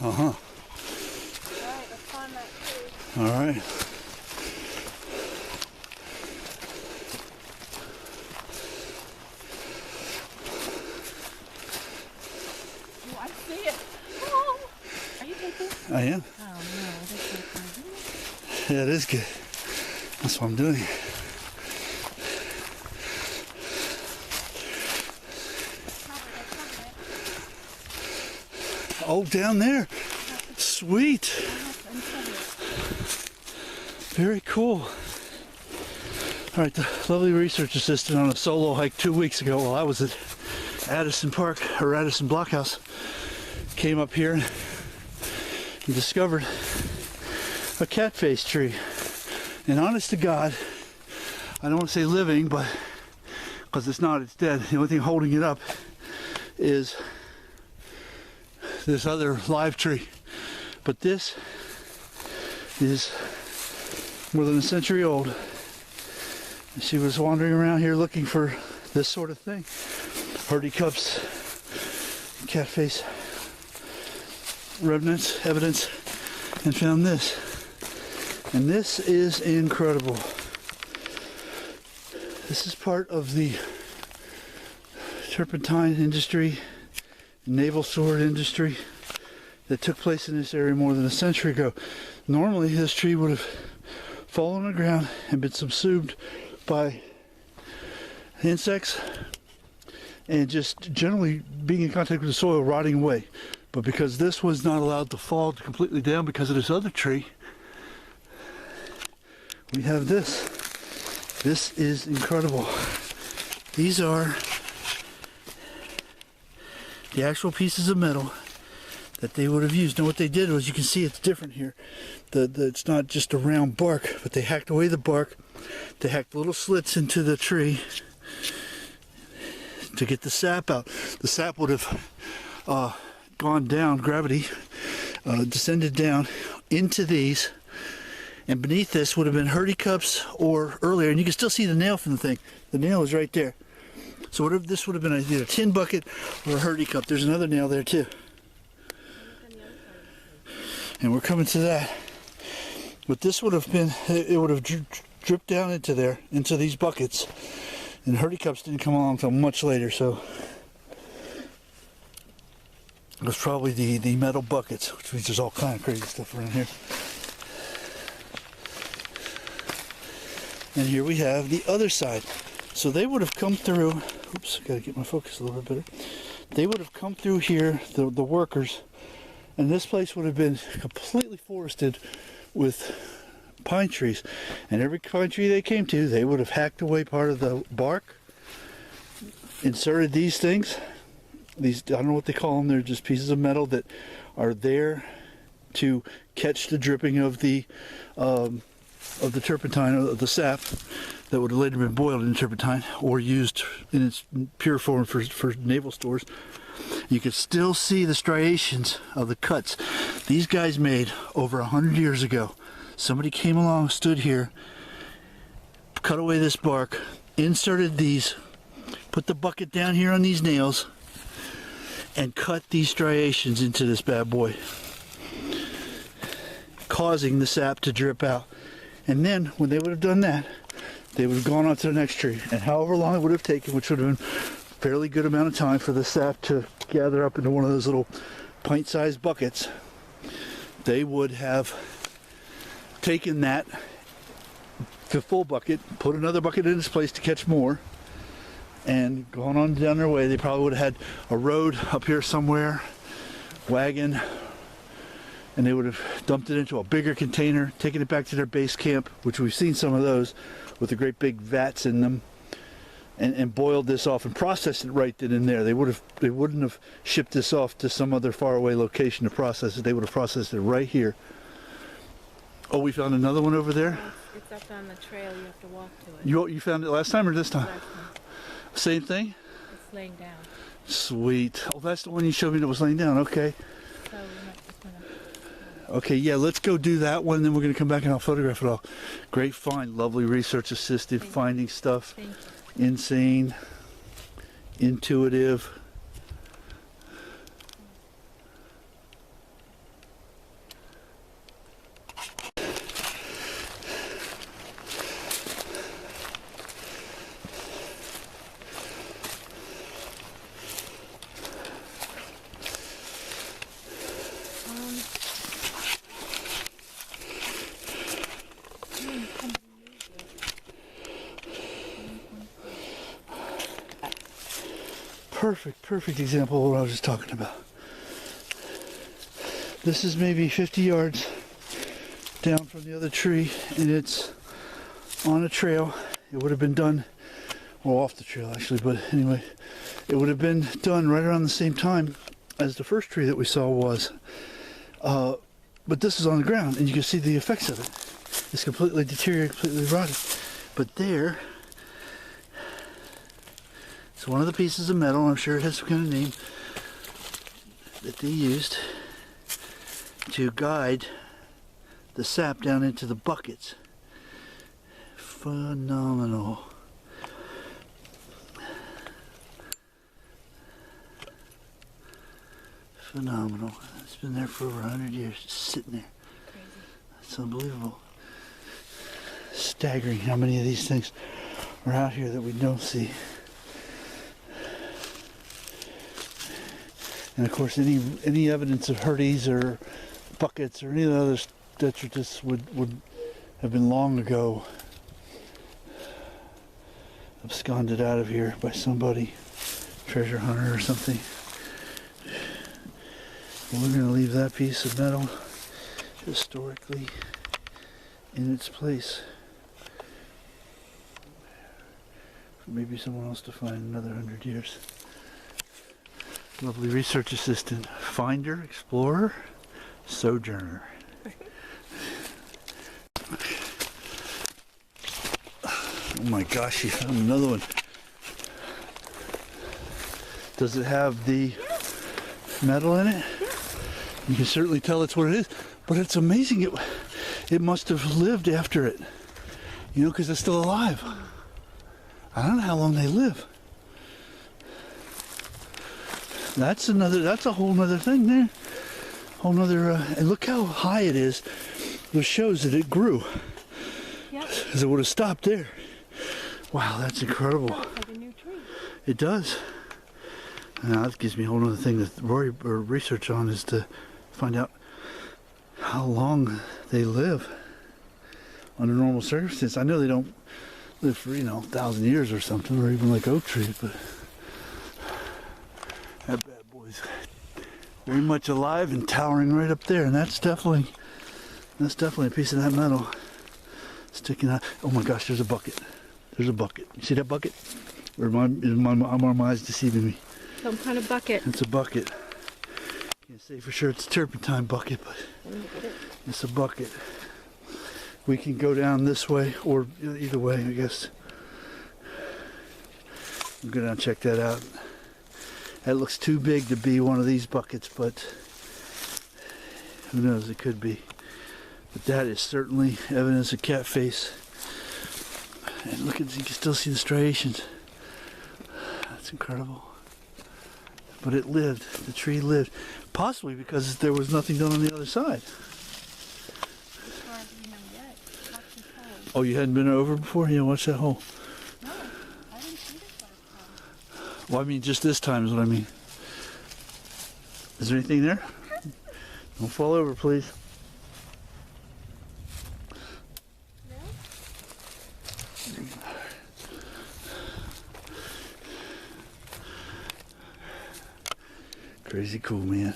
Uh-huh. Alright, let's find that tree. All right. Oh, I see it. Oh, are you taking? I am. Oh no, that's not good. Yeah, it is good. That's what I'm doing. Oh, down there. Sweet. Very cool. All right, the lovely research assistant on a solo hike 2 weeks ago while I was at Addison Park, or Addison Blockhouse, came up here and discovered a catface tree. And honest to God, I don't want to say living, but because it's not, it's dead. The only thing holding it up is this other live tree. But this is more than a century old. She was wandering around here looking for this sort of thing. Hardy cups, catface remnants, evidence, and found this. And this is incredible. This is part of the turpentine industry, naval sword industry that took place in this area more than a century ago. Normally this tree would have fallen on the ground and been subsumed by insects and just generally being in contact with the soil, rotting away. But because this was not allowed to fall completely down because of this other tree, we have this. This is incredible. These are the actual pieces of metal that they would have used. Now what they did was, you can see it's different here. It's not just a round bark, but they hacked away the bark. They hacked little slits into the tree to get the sap out. The sap would have gone down, gravity descended down into these, and beneath this would have been hurdy cups or earlier, and you can still see the nail from the thing. The nail is right there. So whatever, this would have been either a tin bucket or a hurdy cup. There's another nail there too. And we're coming to that. But this would have been, it would have dripped down into there, into these buckets. And hurdy cups didn't come along until much later, so it was probably the metal buckets, which means there's all kind of crazy stuff around here. And here we have the other side. So they would have come through, oops, gotta get my focus a little bit better. They would have come through here, the workers, and this place would have been completely forested with pine trees. And every pine tree they came to, they would have hacked away part of the bark, inserted these things. These, I don't know what they call them, they're just pieces of metal that are there to catch the dripping of the turpentine, of the sap that would have later been boiled in turpentine or used in its pure form for naval stores. You can still see the striations of the cuts these guys made over 100 years ago. Somebody came along, stood here, cut away this bark, inserted these, put the bucket down here on these nails, and cut these striations into this bad boy, causing the sap to drip out. And then when they would have done that, they would have gone on to the next tree, and however long it would have taken, which would have been a fairly good amount of time for the sap to gather up into one of those little pint-sized buckets, they would have taken that, the full bucket, put another bucket in its place to catch more, and gone on down their way. They probably would have had a road up here somewhere, wagon, and they would have dumped it into a bigger container, taken it back to their base camp, which we've seen some of those with the great big vats in them, and boiled this off and processed it right then and there. They wouldn't have shipped this off to some other faraway location to process it. They would have processed it right here. Oh, we found another one over there? It's up on the trail, you have to walk to it. You found it last time or this time? Last time. Same thing? It's laying down. Sweet. Oh, that's the one you showed me that was laying down. Okay. So we're not just gonna... Okay, yeah, let's go do that one, then we're going to come back and I'll photograph it all. Great find. Lovely research assisted, finding stuff. Thank you. Insane. Intuitive. perfect example of what I was just talking about. This is maybe 50 yards down from the other tree, and it's on a trail. It would have been done, well, off the trail actually, but anyway, it would have been done right around the same time as the first tree that we saw was. But this is on the ground, and you can see the effects of it. It's completely deteriorated, completely rotted. But there, it's one of the pieces of metal, I'm sure it has some kind of name, that they used to guide the sap down into the buckets. Phenomenal. Phenomenal. It's been there for over 100 years, just sitting there. Crazy. It's unbelievable. Staggering how many of these things are out here that we don't see. And of course, any evidence of hurdies or buckets or any of the other detritus would have been long ago absconded out of here by somebody, treasure hunter or something. We're going to leave that piece of metal historically in its place. For maybe someone else to find another 100 years. Lovely research assistant. Finder, explorer, sojourner. Oh my gosh, you found another one. Does it have the metal in it? You can certainly tell it's what it is, but it's amazing. It must have lived after it, you know, because it's still alive. I don't know how long they live. That's a whole nother thing there. Whole nother, and look how high it is. This shows that it grew. Yep. Because it would have stopped there. Wow, that's incredible. That looks like a new tree. It does. Now that gives me a whole other thing to research on, is to find out how long they live under normal circumstances. I know they don't live for, 1,000 years or something, or even like oak trees, but that bad boy's very much alive and towering right up there, and that's definitely a piece of that metal sticking out. Oh my gosh, there's a bucket. There's a bucket. You see that bucket? Or are my eyes deceiving me? Some kind of bucket. It's a bucket. Can't say for sure it's a turpentine bucket, but it's a bucket. We can go down this way, or either way, I guess. We'll go down and check that out. That looks too big to be one of these buckets, but who knows, it could be. But that is certainly evidence of Catface. And look, you can still see the striations. That's incredible. But it lived. The tree lived. Possibly because there was nothing done on the other side. As far as we know yet. Watch this hole. Oh, you hadn't been over before? Yeah, watch that hole. No, I didn't see this last time. Well, I mean, just this time is what I mean. Is there anything there? Don't fall over, please. Crazy cool, man.